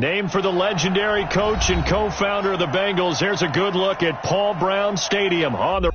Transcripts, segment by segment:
Named for the legendary coach and co-founder of the Bengals, here's a good look at Paul Brown Stadium on the...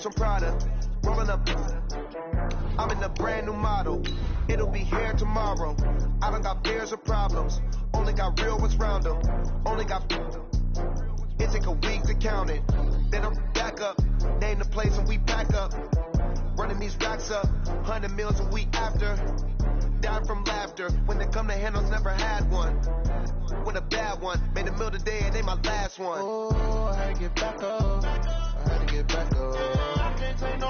From Prada, rolling up. I'm in a brand new model. It'll be here tomorrow. I don't got fears or problems. Only got real ones round them. Only got. It take a week to count it. Then I'm back up. Name the place and we pack up. Running these racks up. 100 meals a week after. Dying from laughter. When they come to handles, never had one. When a bad one. Made a meal today and they my last one. Oh, I had to get back up. I had to get back up. I can't take no.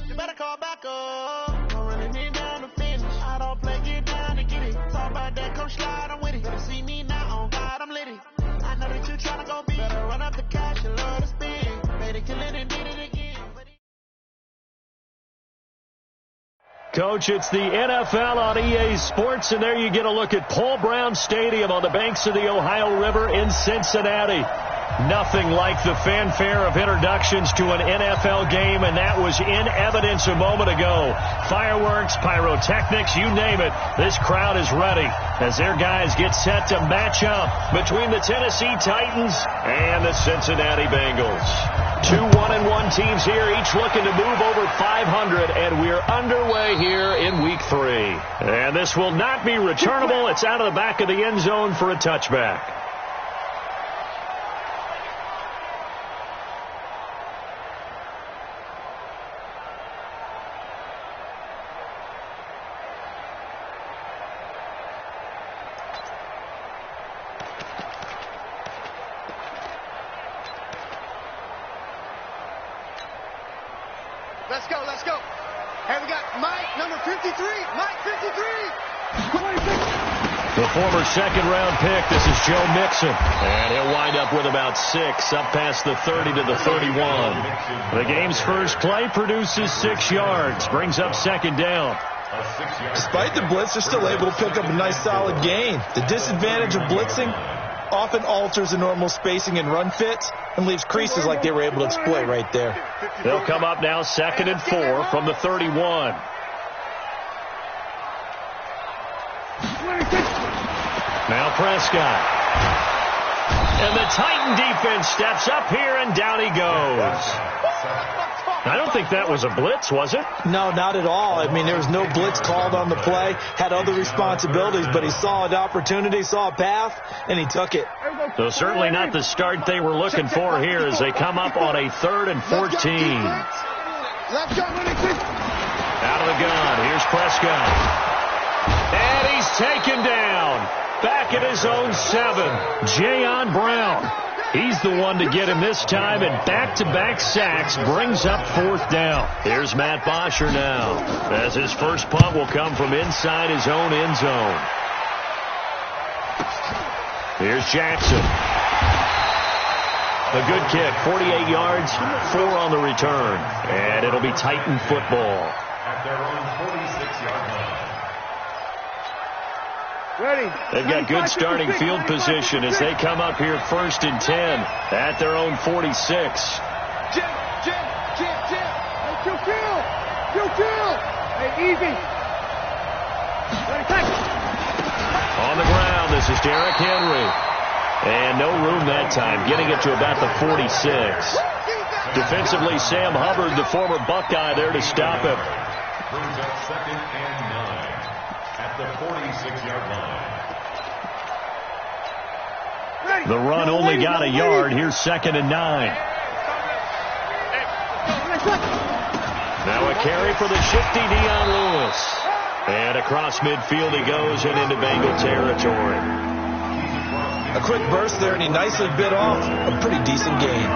You better call back up. I'm running it down to finish. I don't play, get down to get it. Talk about that, come slide, I'm with it. Better see me now, on God, I'm litty. I know that you tryna go big. Better run up the cash, you love to spin. Made it, kill it, and did it again. Coach, it's the NFL on EA Sports, and there you get a look at Paul Brown Stadium on the banks of the Ohio River in Cincinnati. Nothing like the fanfare of introductions to an NFL game, and that was in evidence a moment ago. Fireworks, pyrotechnics, you name it. This crowd is ready as their guys get set to match up between the Tennessee Titans and the Cincinnati Bengals. Two 1-1 teams here, each looking to move over 500, and we're underway here in Week 3. And this will not be returnable. It's out of the back of the end zone for a touchback. Let's go, let's go. Hey, we got Mike, number 53. Mike, 53. The former second-round pick, this is Joe Mixon. And he'll wind up with about 6, up past the 30 to the 31. The game's first play produces 6 yards, brings up second down. Despite the blitz, they're still able to pick up a nice solid gain. The disadvantage of blitzing often alters the normal spacing and run fits and leaves creases like they were able to exploit right there. They'll come up now 2nd and 4 from the 31. Now Prescott. And the Titan defense steps up here, and down he goes. I don't think that was a blitz, was it? No, not at all. I mean, there was no blitz called on the play. Had other responsibilities, but he saw an opportunity, saw a path, and he took it. So certainly not the start they were looking for here as they come up on a 3rd and 14. Out of the gun, here's Prescott. And he's taken down. Back at his own 7, Jayon Brown. He's the one to get him this time, and back-to-back sacks brings up 4th down. Here's Matt Bosher now, as his first punt will come from inside his own end zone. Here's Jackson. A good kick, 48 yards, 4 on the return. And it'll be Titan football. At their own 46-yard line. Ready. They've got good starting field position as they come up here 1st and 10 at their own 46. Jim. Hey, kill. Hey, easy. Ready, take. On the ground, this is Derrick Henry. And no room that time, getting it to about the 46. Defensively, Sam Hubbard, the former Buckeye, there to stop him. Brings up 2nd and 9 at the 46-yard line. The run only got a yard. Here's 2nd and 9. Hey. Now a carry for the shifty Dion Lewis. And across midfield he goes and into Bengal territory. A quick burst there, and he nicely bit off a pretty decent gain.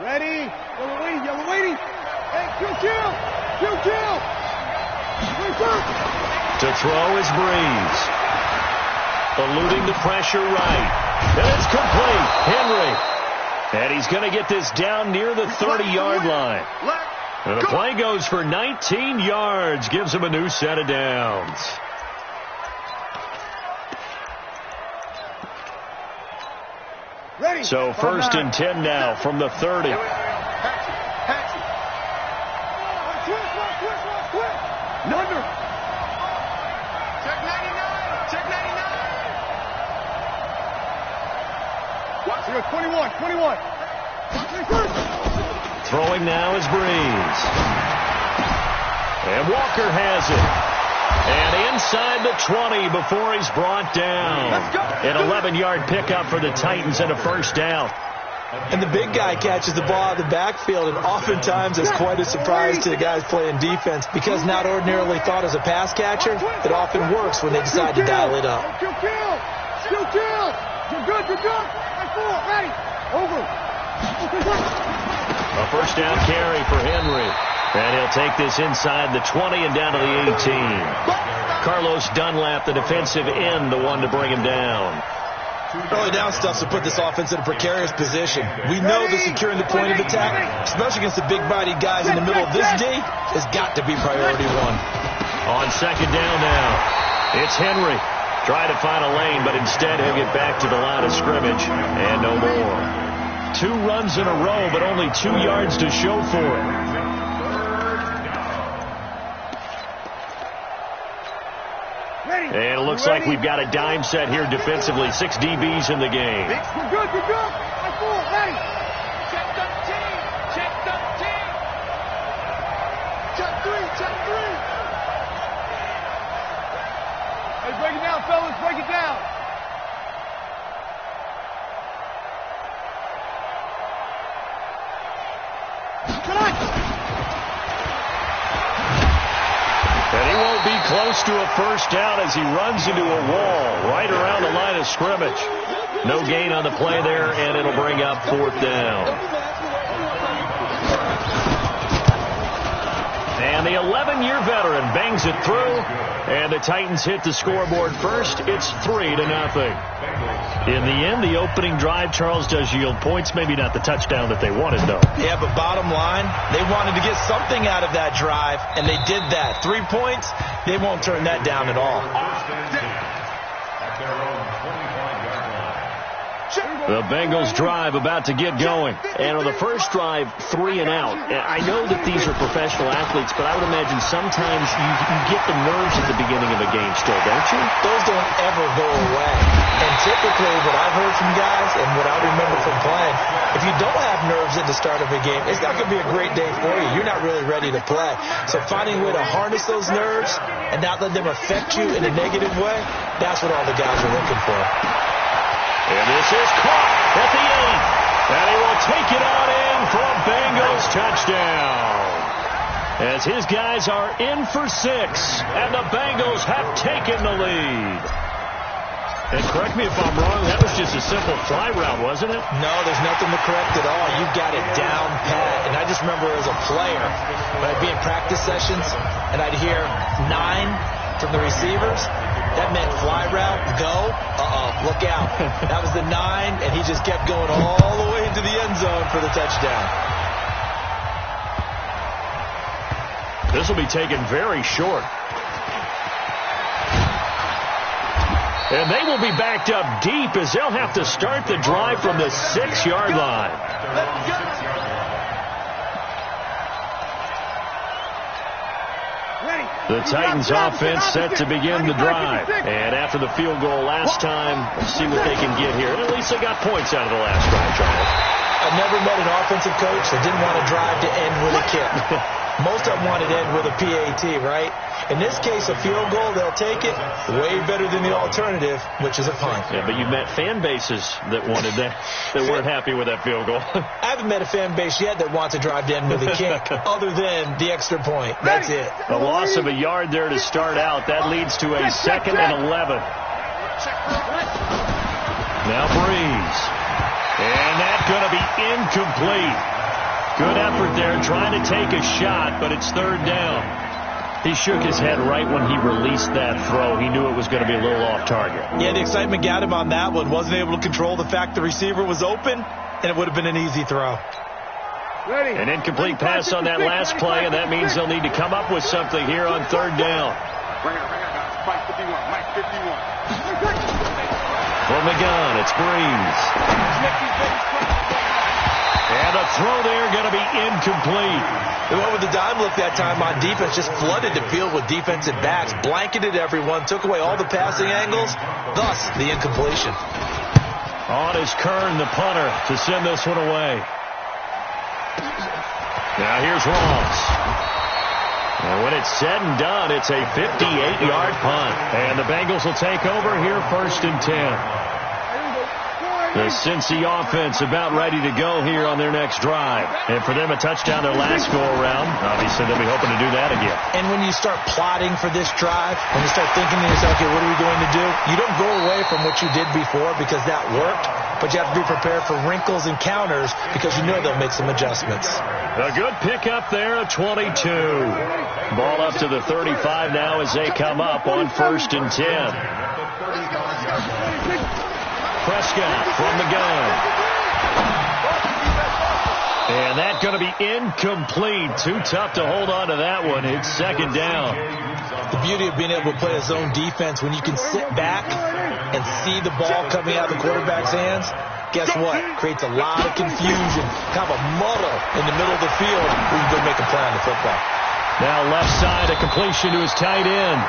Ready? Yellow waiting. Hey, kill. To throw is Breeze. Eluding the pressure right. And it's complete. Henry. And he's going to get this down near the 30-yard line. And the play goes for 19 yards. Gives him a new set of downs. Ready. So first and 10 now from the 30. Quick. Under. Check 99. Watch it. 21. Throwing now is Breeze. And Walker has it. And inside the 20 before he's brought down. An 11-yard pickup for the Titans and a first down. And the big guy catches the ball out of the backfield, and oftentimes it's quite a surprise to the guys playing defense because not ordinarily thought as a pass catcher, it often works when they decide to dial it up. Kill. You're good. That's 4. Ready. Over. A first down carry for Henry. And he'll take this inside the 20 and down to the 18. Carlos Dunlap, the defensive end, the one to bring him down. Early down stuff to put this offense in a precarious position. We know that securing the point of attack, especially against the big-bodied guys in the middle of this D, has got to be priority one. On second down now, it's Henry. Try to find a lane, but instead he'll get back to the line of scrimmage and no more. 2 runs in a row, but only 2 yards to show for it. And it looks like we've got a dime set here defensively. 6 DBs in the game. You're good. That's 4. Ready. Check 13. Check 3. Hey, break it down, fellas. Break it down. And he won't be close to a first down as he runs into a wall right around the line of scrimmage. No gain on the play there, and it'll bring up 4th down. And the 11-year veteran bangs it through, and the Titans hit the scoreboard first. It's 3-0. In the end, the opening drive, Charles, does yield points. Maybe not the touchdown that they wanted, though. Yeah, but bottom line, they wanted to get something out of that drive, and they did that. 3 points, they won't turn that down at all. The Bengals drive about to get going. And on the first drive, 3 and out. I know that these are professional athletes, but I would imagine sometimes you get the nerves at the beginning of a game still, don't you? Those don't ever go away. And typically what I've heard from guys and what I remember from playing, if you don't have nerves at the start of a game, it's not going to be a great day for you. You're not really ready to play. So finding a way to harness those nerves and not let them affect you in a negative way, that's what all the guys are looking for. And this is caught at the 8. And he will take it on in for a Bengals touchdown. As his guys are in for 6. And the Bengals have taken the lead. And correct me if I'm wrong, that was just a simple fly route, wasn't it? No, there's nothing to correct at all. You got it down pat. And I just remember as a player, when I'd be in practice sessions, and I'd hear 9 from the receivers, that meant fly route, go, look out. That was the 9, and he just kept going all the way into the end zone for the touchdown. This will be taken very short. And they will be backed up deep as they'll have to start the drive from the 6-yard line. The Titans offense set to begin the drive. And after the field goal last time, we'll see what they can get here. And at least they got points out of the last drive, Charles. I've never met an offensive coach that didn't want to drive to end with a kick. Most of them wanted to end with a PAT, right? In this case, a field goal, they'll take it. Way better than the alternative, which is a punt. Yeah, but you met fan bases that wanted that, that weren't happy with that field goal. I haven't met a fan base yet that wants to drive down with a kick other than the extra point. That's it. A loss of a yard there to start out. That leads to a 2nd and 11. Now Breeze. And that's going to be incomplete. Good effort there trying to take a shot, but it's 3rd down. He shook his head right when he released that throw. He knew it was going to be a little off target. Yeah, the excitement got him on that one. Wasn't able to control the fact the receiver was open, and it would have been an easy throw. An incomplete pass on that last play, and that means they'll need to come up with something here on 3rd down. From the gun, it's Breeze. And a throw there going to be incomplete. They went with the dime look that time on defense, just flooded the field with defensive backs, blanketed everyone, took away all the passing angles, thus the incompletion. On is Kern, the punter, to send this one away. Now here's Ross. And when it's said and done, it's a 58-yard punt. And the Bengals will take over here 1st and 10. The Cincy offense about ready to go here on their next drive. And for them, a touchdown their last go-around. Obviously, they'll be hoping to do that again. And when you start plotting for this drive, when you start thinking to yourself, okay, what are we going to do? You don't go away from what you did before because that worked, but you have to be prepared for wrinkles and counters because you know they'll make some adjustments. A good pickup there, a 22. Ball up to the 35 now as they come up on 1st and 10. Prescott from the gun. And that's going to be incomplete. Too tough to hold on to that one. It's 2nd down. The beauty of being able to play a zone defense, when you can sit back and see the ball coming out of the quarterback's hands, guess what? Creates a lot of confusion, kind of a muddle in the middle of the field where you go make a play on the football. Now left side, a completion to his tight end.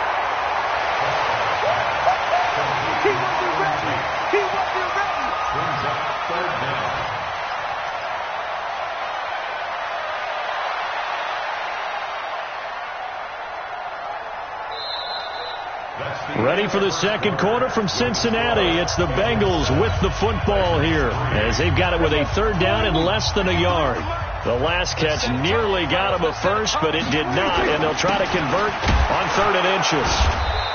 Ready for the 2nd quarter from Cincinnati. It's the Bengals with the football here as they've got it with a 3rd down and less than a yard. The last catch nearly got him a first, but it did not, and they'll try to convert on 3rd and inches.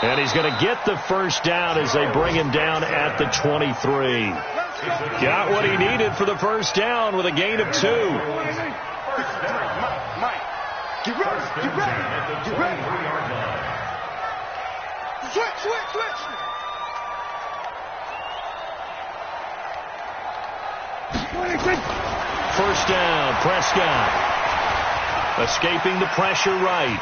And he's going to get the 1st down as they bring him down at the 23. Got what he needed for the 1st down with a gain of 2. Mike, get ready. Switch. First down, Prescott. Escaping the pressure right.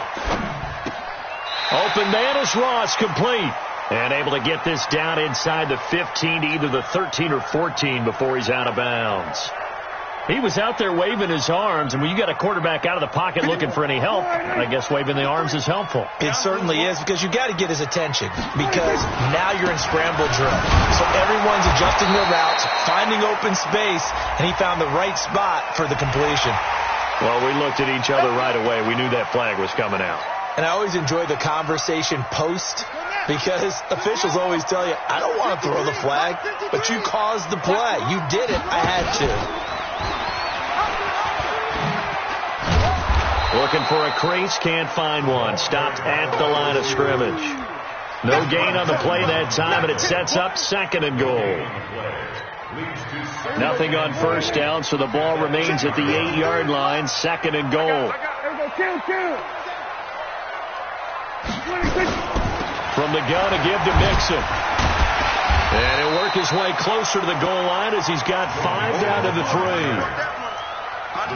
Open man is Ross, complete. And able to get this down inside the 15 to either the 13 or 14 before he's out of bounds. He was out there waving his arms, and when you got a quarterback out of the pocket looking for any help, I guess waving the arms is helpful. It certainly is, because you got to get his attention, because now you're in scramble drill. So everyone's adjusting their routes, finding open space, and he found the right spot for the completion. Well, we looked at each other right away. We knew that flag was coming out. And I always enjoy the conversation post, because officials always tell you, I don't want to throw the flag, but you caused the play. You did it. I had to. Looking for a crease, can't find one. Stopped at the line of scrimmage. No gain on the play that time, and it sets up 2nd and goal. Nothing on 1st down, so the ball remains at the 8-yard line, 2nd and goal. From the gun, a give to Mixon. And he'll work his way closer to the goal line as he's got 5 down to the 3.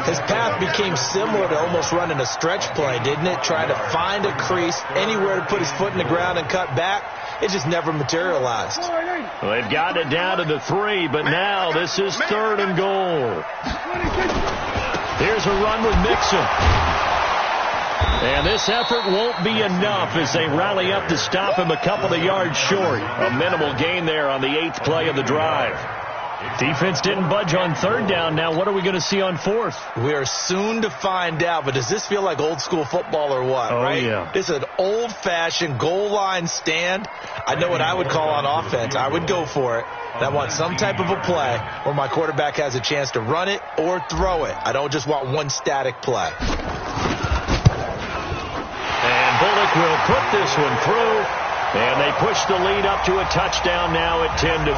His path became similar to almost running a stretch play, didn't it? Trying to find a crease, anywhere to put his foot in the ground and cut back. It just never materialized. Well, they've got it down to the 3, but now this is 3rd and goal. Here's a run with Mixon. And this effort won't be enough as they rally up to stop him a couple of yards short. A minimal gain there on the 8th play of the drive. Defense didn't budge on third down. Now what are we going to see on fourth? We are soon to find out, but does this feel like old school football or what, right? Yeah. This is an old-fashioned goal line stand. I know what I would call on offense. I would go for it. And I want some type of a play where my quarterback has a chance to run it or throw it. I don't just want one static play. And Bullock will put this one through. And they push the lead up to a touchdown now at 10-3.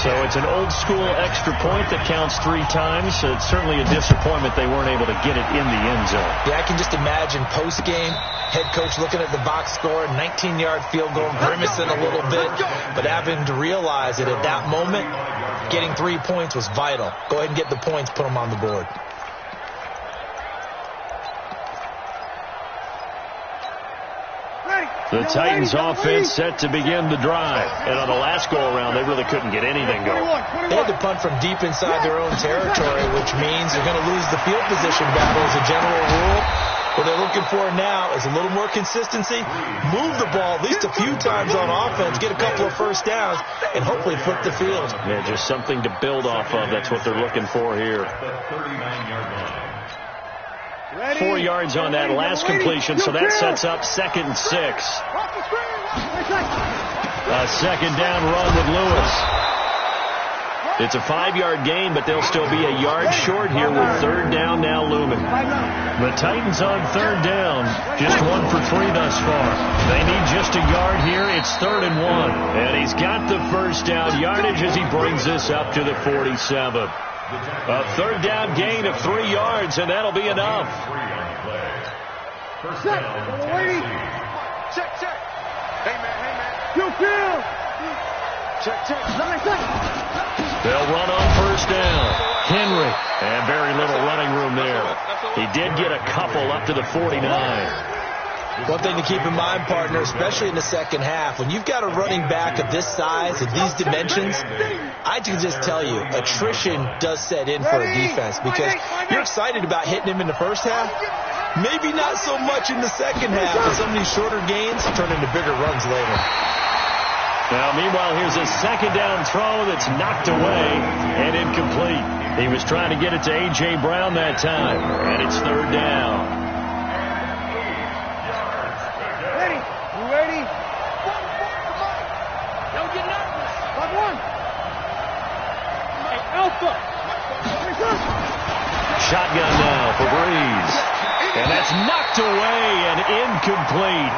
So it's an old-school extra point that counts 3 times. So it's certainly a disappointment they weren't able to get it in the end zone. Yeah, I can just imagine post-game, head coach looking at the box score, 19-yard field goal, grimacing a little bit, but having to realize that at that moment, getting 3 points was vital. Go ahead and get the points, put them on the board. The Titans offense set to begin the drive. And on the last go-around, they really couldn't get anything going. They had to punt from deep inside their own territory, which means they're going to lose the field position battle as a general rule. What they're looking for now is a little more consistency, move the ball at least a few times on offense, get a couple of first downs, and hopefully flip the field. Yeah, just something to build off of. That's what they're looking for here. 4 yards on that last completion, so that sets up 2nd and 6. A second down run with Lewis. It's a 5-yard gain, but they'll still be a yard short here with third down now looming. The Titans on third down, just 1 for 3 thus far. They need just a yard here. It's 3rd and 1. And he's got the first down yardage as he brings this up to the 47. A third down gain of 3 yards, and that'll be enough. Check. Hey, man. Check. They'll run on first down. Henry, and very little running room there. He did get a couple up to the 49. One thing to keep in mind, partner, especially in the second half, when you've got a running back of this size and these dimensions, I can just tell you, attrition does set in for a defense because you're excited about hitting him in the first half. Maybe not so much in the second half, but some of these shorter gains turn into bigger runs later. Now, meanwhile, here's a second down throw that's knocked away and incomplete. He was trying to get it to A.J. Brown that time, and it's third down. Ready? Don't get nervous. Got one. Hey, Alpha. Shotgun now for Breeze. And that's knocked away and incomplete.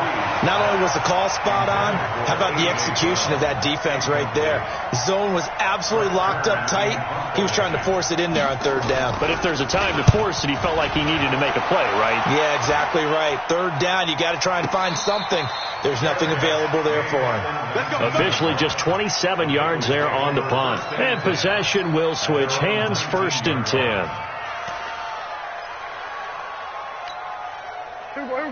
Not only was the call spot on, how about the execution of that defense right there? The zone was absolutely locked up tight. He was trying to force it in there on third down. But if there's a time to force it, he felt like he needed to make a play, right? Yeah, exactly right. Third down, you got to try and find something. There's nothing available there for him. Officially just 27 yards there on the punt. And possession will switch hands, 1st and 10.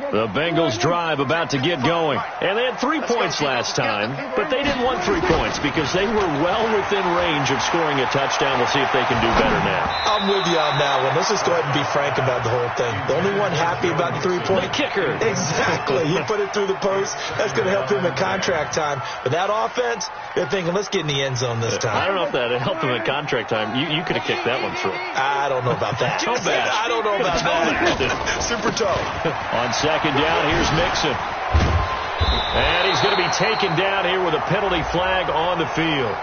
The Bengals drive about to get going. And they had 3 points last time, but they didn't want 3 points because they were well within range of scoring a touchdown. We'll see if they can do better now. I'm with you on that one. Let's just go ahead and be frank about the whole thing. The only one happy about the 3-point kicker. Exactly. He put it through the post. That's going to help him at contract time. But that offense, they're thinking, let's get in the end zone this time. I don't know if that helped him at contract time. You could have kicked that one through. I don't know about that. Toe bash. I don't know about that. Super toe. On second down, here's Mixon. And he's going to be taken down here with a penalty flag on the field.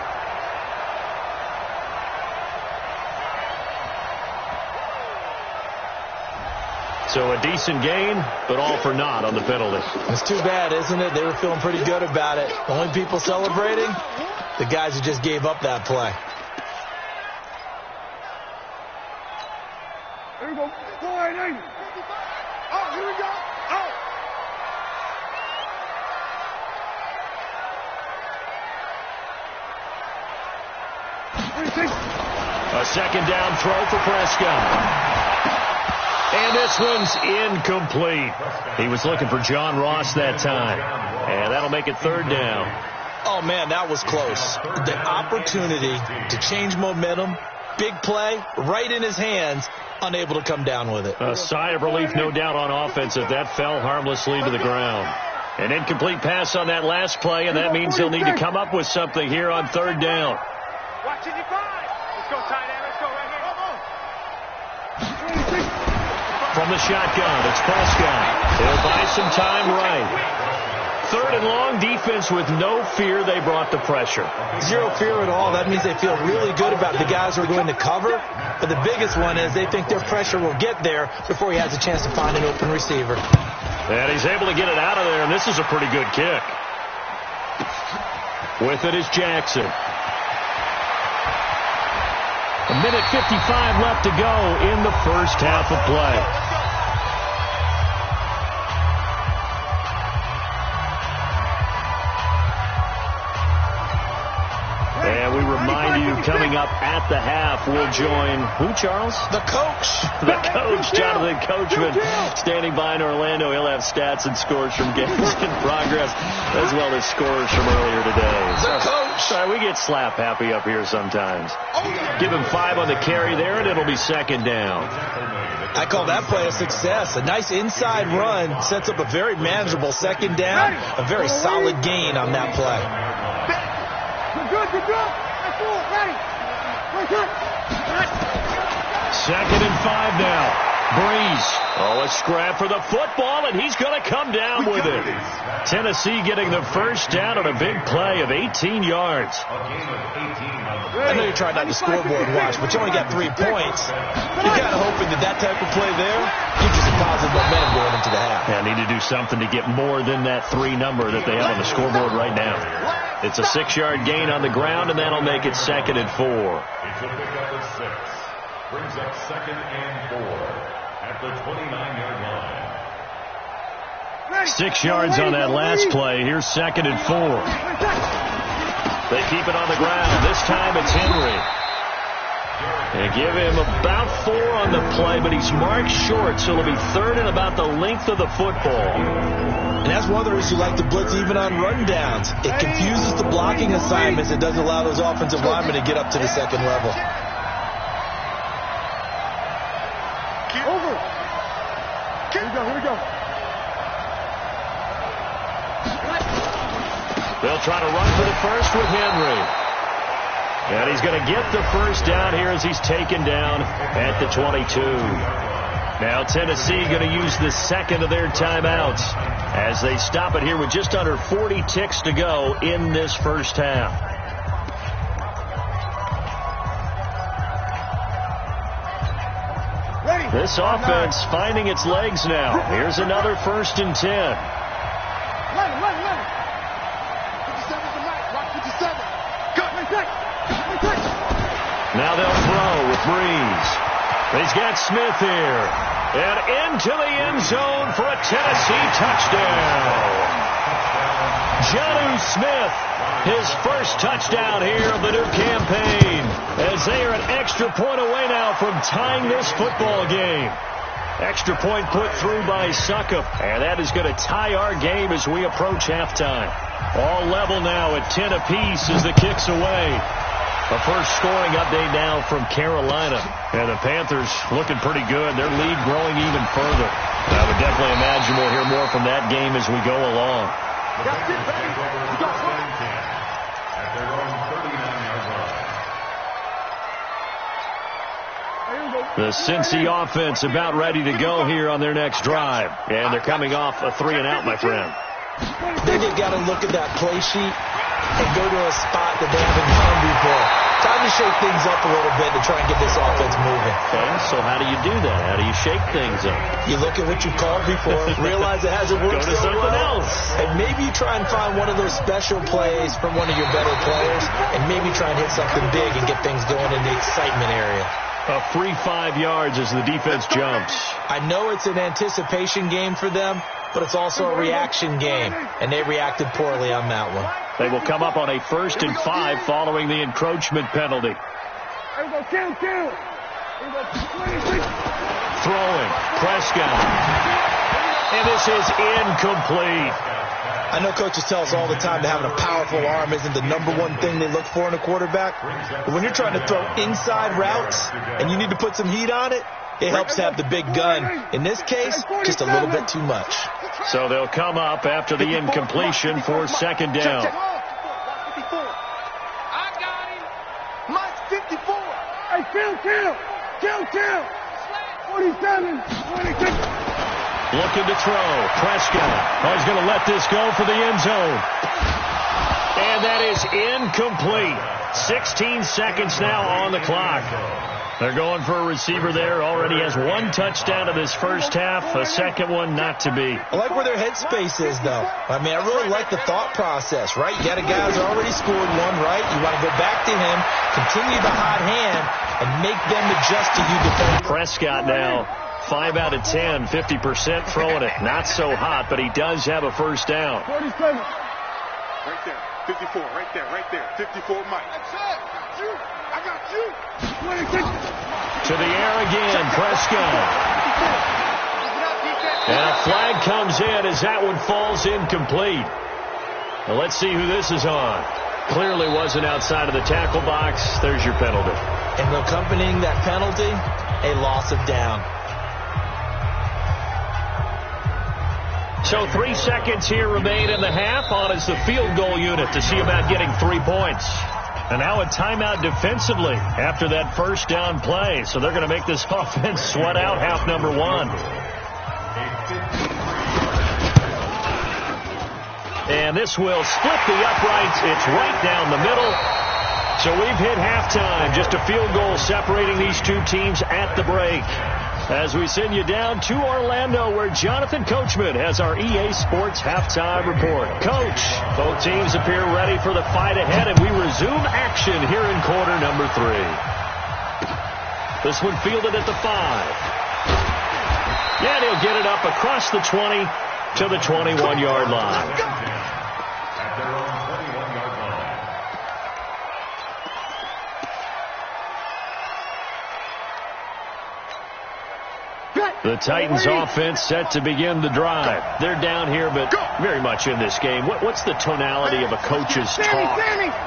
So a decent gain, but all for naught on the penalty. It's too bad, isn't it? They were feeling pretty good about it. The only people celebrating, the guys who just gave up that play. Here we go. 480. Oh, here we go. Oh. A second down throw for Prescott. And this one's incomplete. He was looking for John Ross that time. And that'll make it third down. Oh, man, that was close. The opportunity to change momentum, big play, right in his hands, unable to come down with it. A sigh of relief, no doubt, on offense if that fell harmlessly to the ground. An incomplete pass on that last play, and that means he'll need to come up with something here on third down. Watching you five. Let's go, tight end. Let's go right here. Come on. From the shotgun, it's Prescott. He'll buy some time right. 3rd and long, defense with no fear. They brought the pressure. Zero fear at all. That means they feel really good about the guys who are going to cover. But the biggest one is they think their pressure will get there before he has a chance to find an open receiver. And he's able to get it out of there, and this is a pretty good kick. With it is Jackson. 1:55 left to go in the first half of play. And we remind you, coming up at the half, we'll join who, Charles? The coach. The coach, Jonathan Coachman, standing by in Orlando. He'll have stats and scores from games in progress, as well as scores from earlier today. The coach. Sorry, we get slap happy up here sometimes. Give him 5 on the carry there, and it'll be 2nd down. I call that play a success. A nice inside run sets up a very manageable 2nd down. A very solid gain on that play. Good. That's all. Ready. Good. 2nd and 5 now. Breeze. Oh, a scrap for the football, and he's going to come down with it. Tennessee getting the first down on a big play of 18 yards. I know you're trying not to scoreboard watch, but you only got 3 points. You're kind of hoping that type of play there gives you some positive momentum going into the half. Yeah, need to do something to get more than that 3 number that they have on the scoreboard right now. It's a 6-yard gain on the ground, and that'll make it 2nd and 4. It's a pickup of 6. Brings up 2nd and 4 at the 29-yard line. 6 yards on that last play. Here's 2nd and 4. They keep it on the ground. This time it's Henry. They give him about 4 on the play, but he's marked short, so it'll be 3rd and about the length of the football. And that's one of the reasons you like to blitz even on rundowns. It confuses the blocking assignments. It doesn't allow those offensive linemen to get up to the 2nd level. Over. Here we go. They'll try to run for the first with Henry. And he's going to get the first down here as he's taken down at the 22. Now Tennessee going to use the 2nd of their timeouts as they stop it here with just under 40 ticks to go in this first half. This offense finding its legs now. Here's another 1st and 10. Let him. 57 tonight. Rock 57. Good. Now they'll throw with Breeze. He's got Smith here. And into the end zone for a Tennessee touchdown. Jonnu Smith, his first touchdown here of the new campaign, as they are an extra point away now from tying this football game. Extra point put through by Succop, and that is going to tie our game as we approach halftime. All level now at 10 apiece as the kick's away. A first scoring update now from Carolina. And the Panthers looking pretty good. Their lead growing even further. I would definitely imagine we'll hear more from that game as we go along. The Cincy offense about ready to go here on their next drive. And they're coming off a 3-and-out, my friend. Then you got to look at that play sheet and go to a spot that they haven't gone before. Time to shake things up a little bit to try and get this offense moving. Okay, so how do you do that? How do you shake things up? You look at what you called before, realize it hasn't worked Go to something else. And maybe you try and find one of those special plays from one of your better players, and maybe try and hit something big and get things going in the excitement area. A free 5 yards as the defense jumps. I know it's an anticipation game for them, but it's also a reaction game, and they reacted poorly on that one. They will come up on a 1st and 5 following the encroachment penalty. Throwing, Prescott. And this is incomplete. I know coaches tell us all the time that having a powerful arm isn't the #1 thing they look for in a quarterback. But when you're trying to throw inside routes and you need to put some heat on it, it helps to have the big gun. In this case, just a little bit too much. So they'll come up after the incompletion for 2nd down. I got him. Kill. 47, 26. Looking to throw. Prescott. Oh, he's going to let this go for the end zone. And that is incomplete. 16 seconds now on the clock. They're going for a receiver there. Already has one touchdown in this first half. A second one not to be. I like where their headspace is, though. I mean, I really like the thought process, right? You got a guy who's already scored one, right? You want to go back to him, continue the hot hand, and make them adjust to you defensively. Prescott now, 5 out of 10, 50% throwing it. Not so hot, but he does have a first down. 47. Right there. 54. Right there. 54, Mike. That's it. I got you. 26. To the air again, Prescott. And a flag comes in as that one falls incomplete. Well, let's see who this is on. Clearly wasn't outside of the tackle box. There's your penalty. And accompanying that penalty, a loss of down. So 3 seconds here remain in the half. On is the field goal unit to see about getting 3 points. And now a timeout defensively after that first down play. So they're going to make this offense sweat out half number 1. And this will split the uprights. It's right down the middle. So we've hit halftime. Just a field goal separating these two teams at the break. As we send you down to Orlando, where Jonathan Coachman has our EA Sports halftime report. Coach, both teams appear ready for the fight ahead, and we resume action here in quarter number 3. This one fielded at the 5. Yeah, and he'll get it up across the 20 to the 21-yard line. At their own 21-yard line. The Titans offense set to begin the drive. They're down here, but very much in this game. What's the tonality of a coach's talk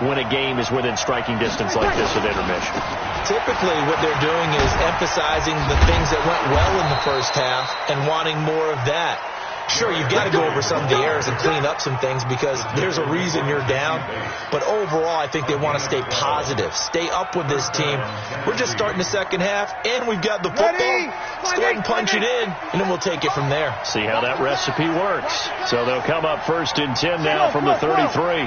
when a game is within striking distance like this with intermission? Typically, what they're doing is emphasizing the things that went well in the first half and wanting more of that. Sure, you've got to go over some of the errors and clean up some things because there's a reason you're down. But overall, I think they want to stay positive, stay up with this team. We're just starting the second half, and we've got the football. Let's go ahead and punch it in, and then we'll take it from there. See how that recipe works. So they'll come up first and 10 now from the 33.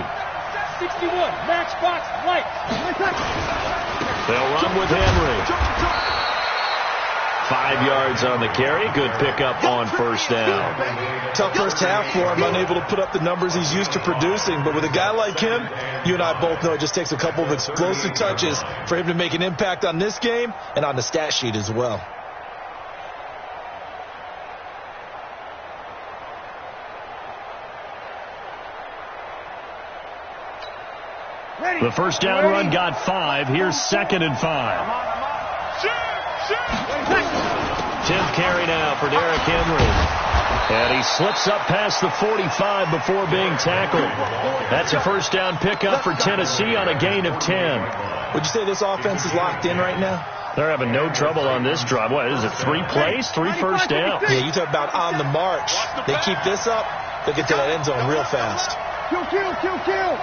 61, max box, light. They'll run with Henry. 5 yards on the carry. Good pickup on first down. Tough first half for him, unable to put up the numbers he's used to producing. But with a guy like him, you and I both know it just takes a couple of explosive touches for him to make an impact on this game and on the stat sheet as well. The first down run got 5. Here's 2nd and 5. 10th carry now for Derrick Henry. And he slips up past the 45 before being tackled. That's a first down pickup for Tennessee on a gain of 10. Would you say this offense is locked in right now? They're having no trouble on this drive. What is it, 3 plays, 3 first downs? Yeah, you talk about on the march. They keep this up, they'll get to that end zone real fast. Kill.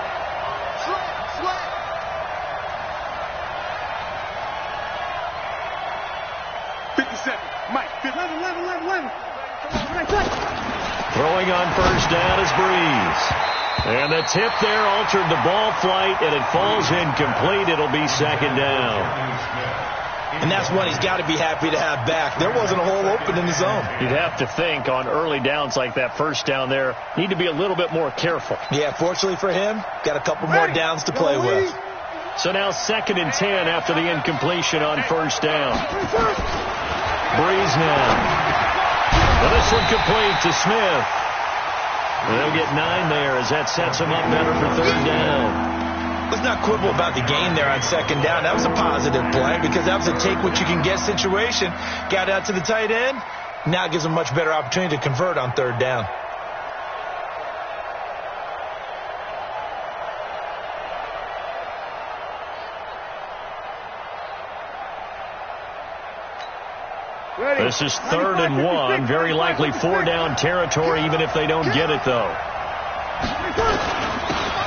Sweat. 57. Mike, 11. Throwing on first down is Breeze. And the tip there altered the ball flight, and it falls incomplete. It'll be 2nd down. And that's one he's got to be happy to have back. There wasn't a hole open in the zone. You'd have to think on early downs like that first down there, need to be a little bit more careful. Yeah, fortunately for him, got a couple more downs to play with. So now 2nd and 10 after the incompletion on first down. Breeze now. Well, this one complete to Smith. They'll get 9 there as that sets them up better for 3rd down. Let's not quibble about the gain there on 2nd down. That was a positive play because that was a take-what-you-can-get situation. Got out to the tight end. Now gives them a much better opportunity to convert on 3rd down. This is 3rd and 1. Very likely 4 down territory, even if they don't get it, though.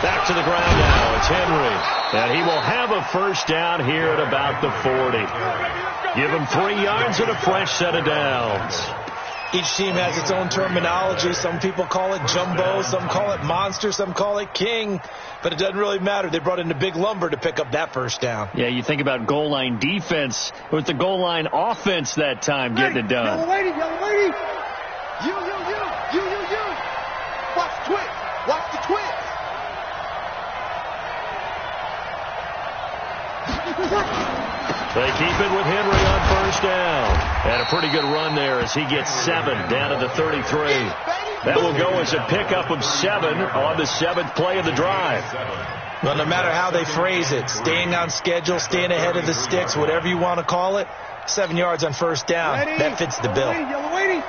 Back to the ground now. It's Henry. And he will have a first down here at about the 40. Give him 3 yards and a fresh set of downs. Each team has its own terminology. Some people call it jumbo, some call it monster, some call it king. But it doesn't really matter. They brought in the big lumber to pick up that first down. Yeah, you think about goal line defense with the goal line offense that time getting it done. Yellow lady, yellow lady. You. Watch the twins. Watch the twins. They keep it with Henry on first down. And a pretty good run there as he gets 7 down to the 33. That will go as a pickup of 7 on the 7th play of the drive. Well, no matter how they phrase it, staying on schedule, staying ahead of the sticks, whatever you want to call it, 7 yards on first down, that fits the bill. Yellow lady.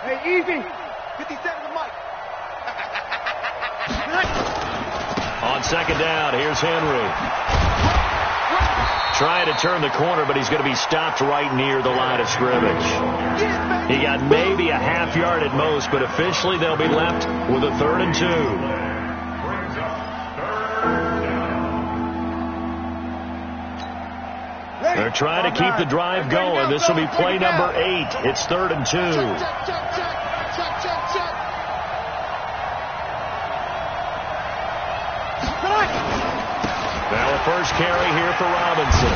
Hey, easy. 57 to Mike. On second down, here's Henry. Trying to turn the corner, but he's going to be stopped right near the line of scrimmage. He got maybe a half yard at most, but officially they'll be left with a 3rd and 2. They're trying to keep the drive going. This will be play number 8. It's 3rd and 2. Now a first carry here for Robinson.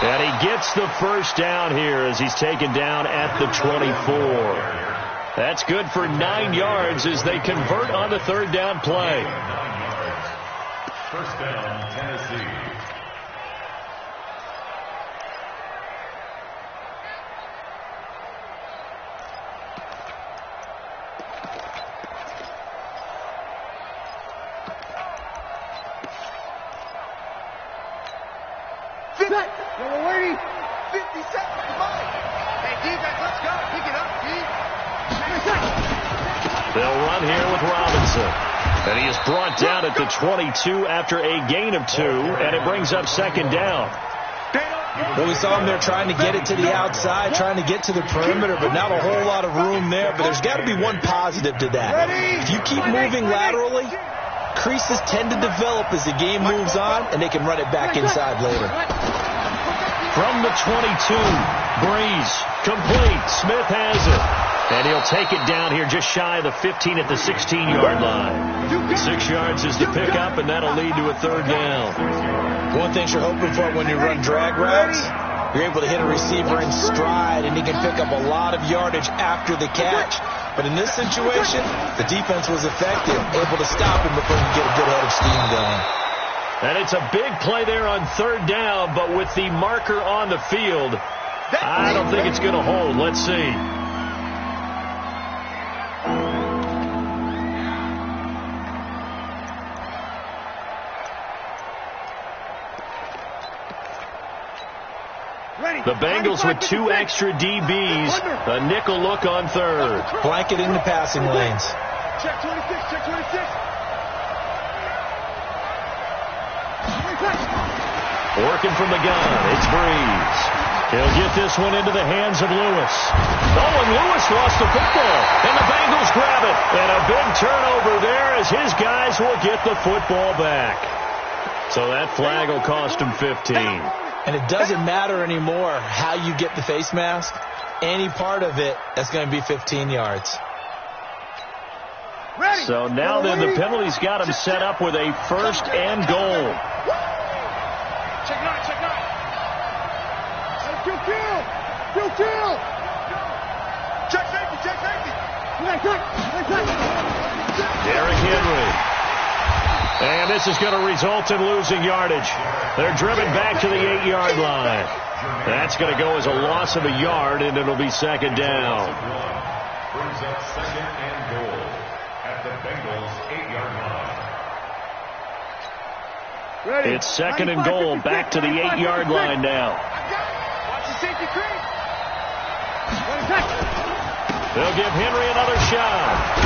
And he gets the first down here as he's taken down at the 24. That's good for 9 yards as they convert on the 3rd down play. First down, Tennessee. Yellow lady. 50 seconds. Hey, defense, let's go. Pick it up, D. They'll run here with Robinson. And he is brought down at the 22 after a gain of 2, and it brings up 2nd down. Well, we saw him there trying to get it to the outside, trying to get to the perimeter, but not a whole lot of room there. But there's got to be one positive to that. If you keep moving laterally, creases tend to develop as the game moves on, and they can run it back inside later. From the 22, Breeze, complete. Smith has it. And he'll take it down here just shy of the 15 at the 16-yard line. 6 yards is the pickup, and that'll lead to a 3rd down. One thing you're hoping for when you run drag routes, you're able to hit a receiver in stride, and he can pick up a lot of yardage after the catch. But in this situation, the defense was effective, able to stop him before he could get a good head of steam going. And it's a big play there on 3rd down, but with the marker on the field, I don't think it's going to hold. Let's see. The Bengals with 2 extra DBs, a nickel look on 3rd. Blanket in the passing lanes. Check 26, check 26. Working from the gun, it's Breeze. He'll get this one into the hands of Lewis. Oh, and Lewis lost the football, and the Bengals grab it. And a big turnover there as his guys will get the football back. So that flag will cost him 15. And it doesn't matter anymore how you get the face mask. Any part of it, that's going to be 15 yards. So now then the penalty's got him set up with a 1st and goal. Check 9, check 9. Kill. Check safety, check safety. Derrick Henry. And this is going to result in losing yardage. They're driven back to the 8-yard line. That's going to go as a loss of a yard, and it'll be 2nd down. Brings up 2nd and goal at the Bengals 8-yard line. It's 2nd and goal, back to the 8-yard line now. Watch the safety creep. They'll give Henry another shot.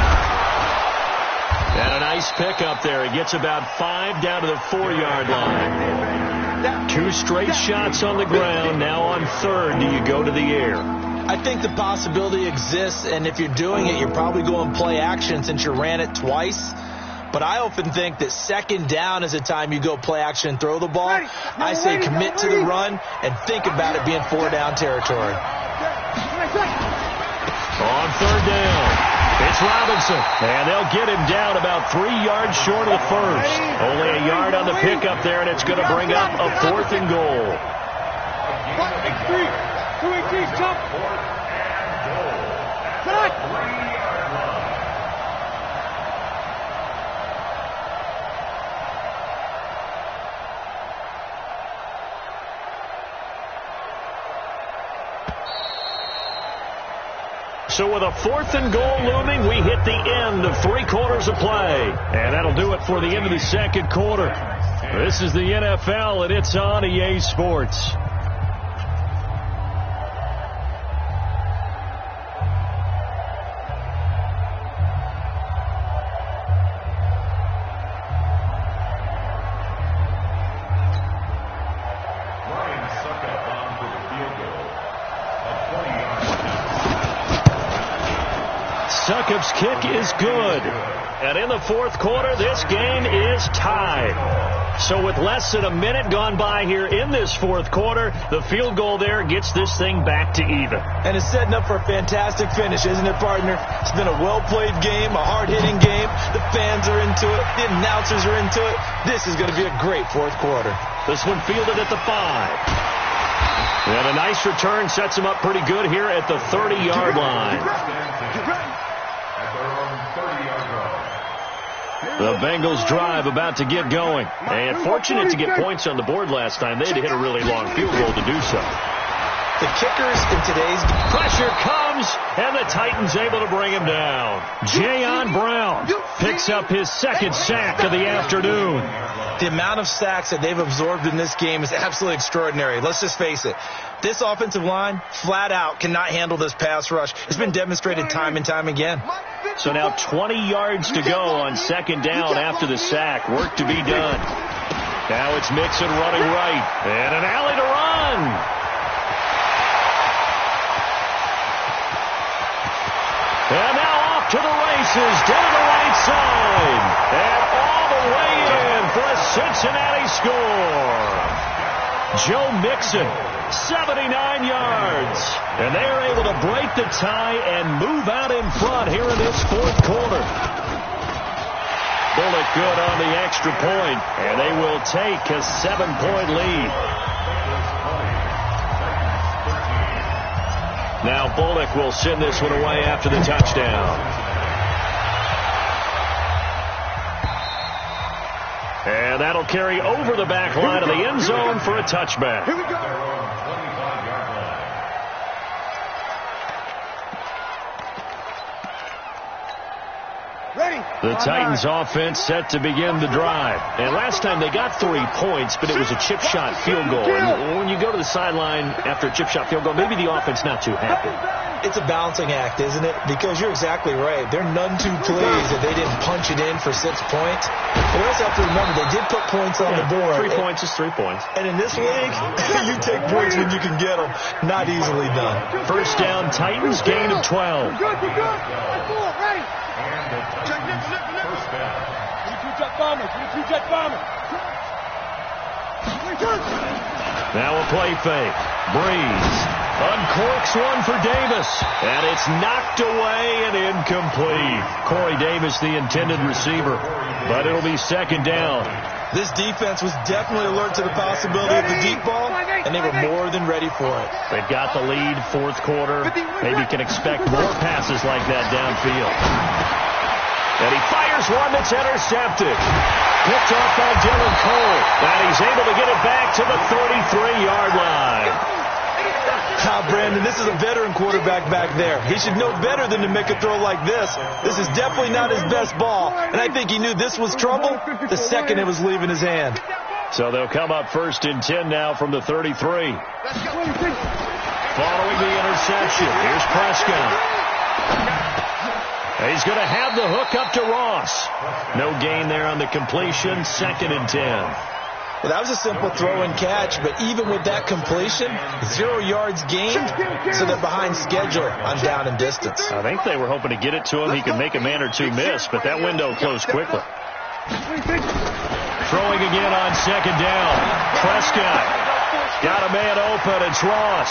And a nice pickup there. He gets about 5 down to the 4-yard line. 2 straight shots on the ground. Now on 3rd, do you go to the air? I think the possibility exists, and if you're doing it, you're probably going play action since you ran it twice. But I often think that 2nd down is a time you go play action and throw the ball. I say commit to the run and think about it being 4-down territory. On 3rd down, it's Robinson, and they'll get him down about 3 yards short of the 1st. Only a yard on the pickup there, and it's going to bring up a 4th and goal. 2-18, jump. So with a 4th and goal looming, we hit the end of 3 quarters of play. And that'll do it for the end of the 2nd quarter. This is the NFL, and it's on EA Sports. Suckup's kick is good. And in the 4th quarter, this game is tied. So with less than a minute gone by here in this 4th quarter, the field goal there gets this thing back to even. And it's setting up for a fantastic finish, isn't it, partner? It's been a well-played game, a hard-hitting game. The fans are into it. The announcers are into it. This is going to be a great 4th quarter. This one fielded at the 5. And a nice return sets him up pretty good here at the 30-yard line. The Bengals drive about to get going. And fortunate to get points on the board last time. They had to hit a really long field goal to do so. The kickers in today's pressure comes, and the Titans able to bring him down. Jayon Brown picks up his 2nd sack of the afternoon. The amount of sacks that they've absorbed in this game is absolutely extraordinary. Let's just face it. This offensive line, flat out, cannot handle this pass rush. It's been demonstrated time and time again. So now 20 yards to go on 2nd down after the sack. Work to be done. Now it's Mixon running right. And an alley to run. And now off to the races, down the right side. And all the way in for a Cincinnati score. Joe Mixon, 79 yards. And they are able to break the tie and move out in front here in this 4th quarter. Bullock good on the extra point, and they will take a 7-point lead. Now Bullock will send this one away after the touchdown. And that'll carry over the back line of the end zone for a touchback. Here we go. The Titans offense set to begin the drive. And last time they got 3 points, but it was a chip shot field goal. And when you go to the sideline after a chip shot field goal, maybe the offense not too happy. It's a balancing act, isn't it? Because you're exactly right. They're none too pleased that they didn't punch it in for 6 points. But we also have to remember they did put points on the board. 3 points is 3 points. And in this league, you take points when you can get them. Not easily done. 1st down, Titans, gain of 12. We're good. Ready. Two-jet bomber. Now a play fake. Breeze uncorks one for Davis. And it's knocked away and incomplete. Corey Davis, the intended receiver. But it'll be 2nd down. This defense was definitely alert to the possibility of the deep ball, and they were more than ready for it. They've got the lead, 4th quarter. Maybe can expect more passes like that downfield. And he fires one that's intercepted. Picked off by Dylan Cole. And he's able to get it back to the 33-yard line. Brandon, this is a veteran quarterback back there. He should know better than to make a throw like this. This is definitely not his best ball. And I think he knew this was trouble the second it was leaving his hand. So they'll come up 1st and 10 now from the 33. Following the interception, here's Prescott. He's going to have the hook up to Ross. No gain there on the completion. 2nd and 10. Well, that was a simple throw and catch, but even with that completion, 0 yards gained, so they're behind schedule on down and distance. I think they were hoping to get it to him. He could make a man or two miss, but that window closed quickly. Throwing again on 2nd down. Prescott got a man open. It's Ross.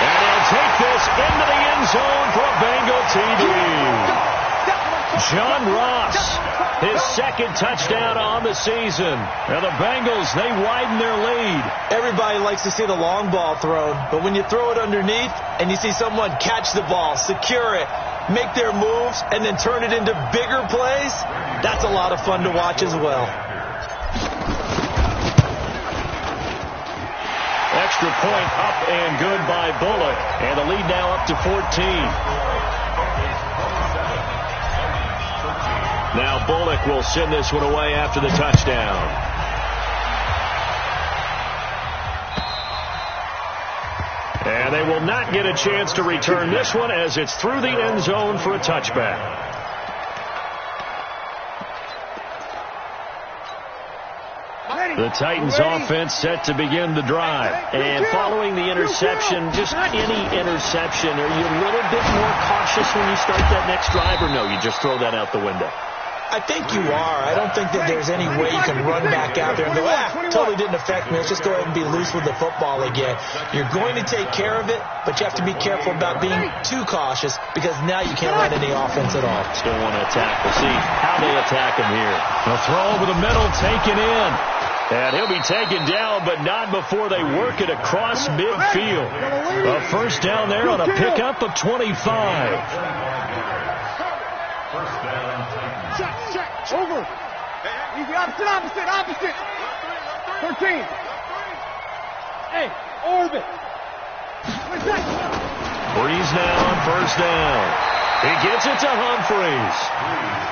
And he'll take this into the end zone for a Bengal TD. John Ross, his 2nd touchdown on the season. Now the Bengals, they widen their lead. Everybody likes to see the long ball thrown, but when you throw it underneath and you see someone catch the ball, secure it, make their moves, and then turn it into bigger plays, that's a lot of fun to watch as well. Extra point up and good by Bullock. And the lead now up to 14. Now Bullock will send this one away after the touchdown. And they will not get a chance to return this one as it's through the end zone for a touchback. The Titans offense set to begin the drive. And following the interception, just any interception, are you a little bit more cautious when you start that next drive, or no, you just throw that out the window? I think you are. I don't think that there's any way you can run back out there and go, totally didn't affect me. Let's just go ahead and be loose with the football again. You're going to take care of it, but you have to be careful about being too cautious because now you can't run any offense at all. Still want to attack. We'll see how they attack him here. The throw over the middle, taken in. And he'll be taken down, but not before they work it across midfield. A first down there on a pickup of 25. Check. Over. Easy. Opposite. 13. Hey, orbit. Breeze now on first down. He gets it to Humphreys.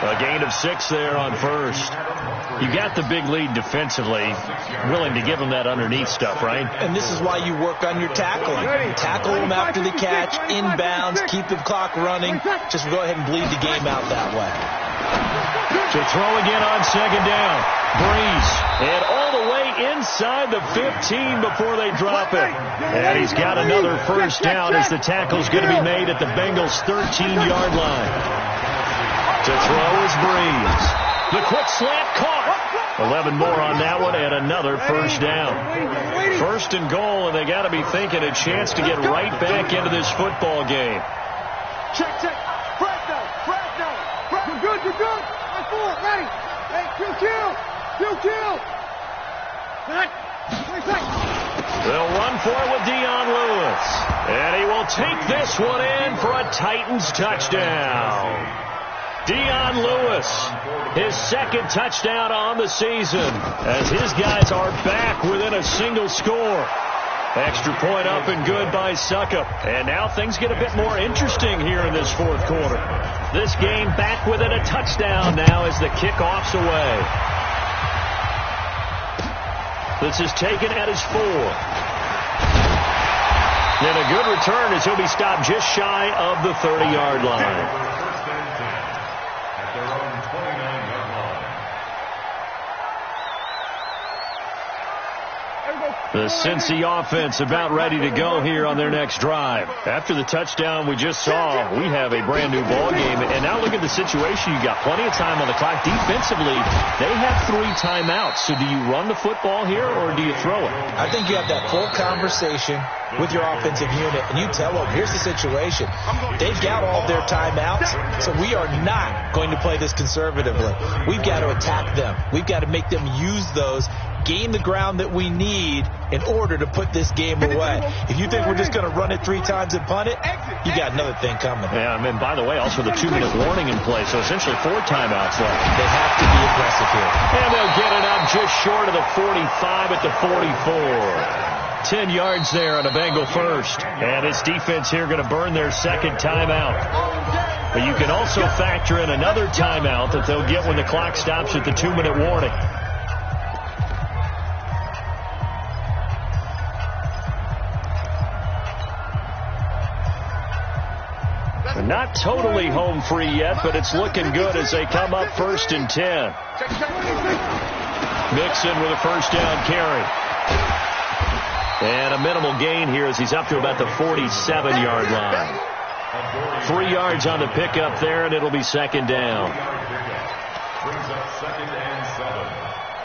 A gain of 6 there on first. You got the big lead defensively. Willing to give him that underneath stuff, right? And this is why you work on your tackling. Tackle him after the catch, inbounds, keep the clock running. Just go ahead and bleed the game out that way. To throw again on 2nd down. Breeze. And all the way inside the 15 before they drop it. And he's got another first down as the tackle's going to be made at the Bengals' 13-yard line. To throw is Breeze. The quick slant caught. 11 more on that one and another first down. 1st and goal, and they got to be thinking a chance to get right back into this football game. Check. Press down. You're good. My 4, ready. Hey, kill. They'll run for it with Dion Lewis. And he will take this one in for a Titans touchdown. Dion Lewis, his 2nd touchdown on the season, as his guys are back within a single score. Extra point up and good by Suckup. And now things get a bit more interesting here in this 4th quarter. This game back within a touchdown now as the kickoff's away. This is taken at his 4. And a good return as he'll be stopped just shy of the 30-yard line. The Cincy offense about ready to go here on their next drive. After the touchdown we just saw, we have a brand new ball game. And now look at the situation. You got plenty of time on the clock. Defensively, they have 3 timeouts. So do you run the football here or do you throw it? I think you have that full conversation with your offensive unit, and you tell them, here's the situation. They've got all their timeouts, so we are not going to play this conservatively. We've got to attack them. We've got to make them use those, gain the ground that we need in order to put this game away. If you think we're just going to run it 3 times and punt it, you got another thing coming. Yeah, and by the way, also the 2-minute warning in play, so essentially 4 timeouts left. They have to be aggressive here. And they'll get it up just short of the 45 at the 44. 10 yards there on a Bengal first. And this defense here going to burn their 2nd timeout. But you can also factor in another timeout that they'll get when the clock stops at the 2-minute warning. Not totally home free yet, but it's looking good as they come up 1st and 10. Mixon with a first down carry. And a minimal gain here as he's up to about the 47-yard line. 3 yards on the pickup there, and it'll be 2nd down. Brings up 2nd and 7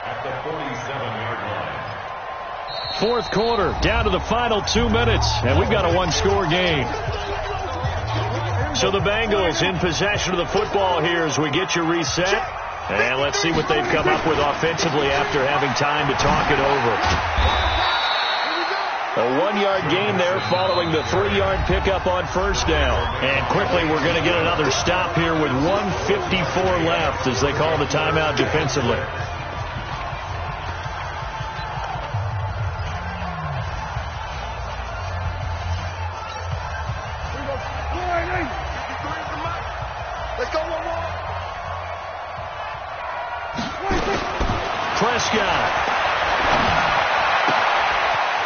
at the 47-yard line. 4th quarter, down to the final 2 minutes, and we've got a one-score game. So the Bengals in possession of the football here as we get you reset. And let's see what they've come up with offensively after having time to talk it over. A 1-yard gain there following the 3-yard pickup on first down. And quickly we're going to get another stop here with 1:54 left as they call the timeout defensively. Let's go, one more. Prescott.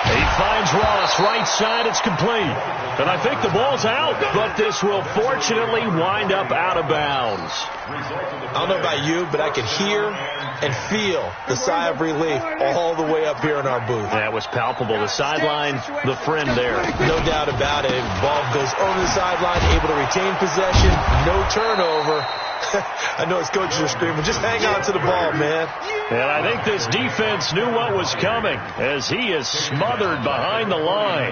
He finds Ross right side. It's complete. And I think the ball's out, but this will fortunately wind up out of bounds. I don't know about you, but I can hear and feel the sigh of relief all the way up here in our booth. That was palpable. The sideline, the friend there. No doubt about it. Ball goes over the sideline, able to retain possession, no turnover. I know his coaches are screaming, just hang on to the ball, man. And I think this defense knew what was coming as he is smothered behind the line.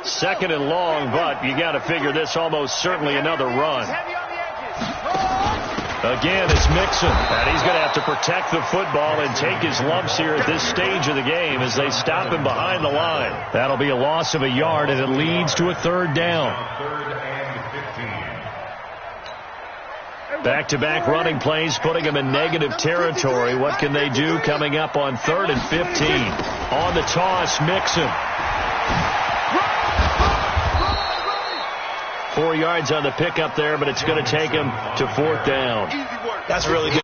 2nd and long, but you got to figure this almost certainly another run. Again, it's Mixon, and he's going to have to protect the football and take his lumps here at this stage of the game as they stop him behind the line. That'll be a loss of a yard, and it leads to a 3rd down. 3rd and 15. Back-to-back running plays, putting them in negative territory. What can they do coming up on 3rd and 15? On the toss, Mixon. 4 yards on the pickup there, but it's going to take him to 4th down. That's really good.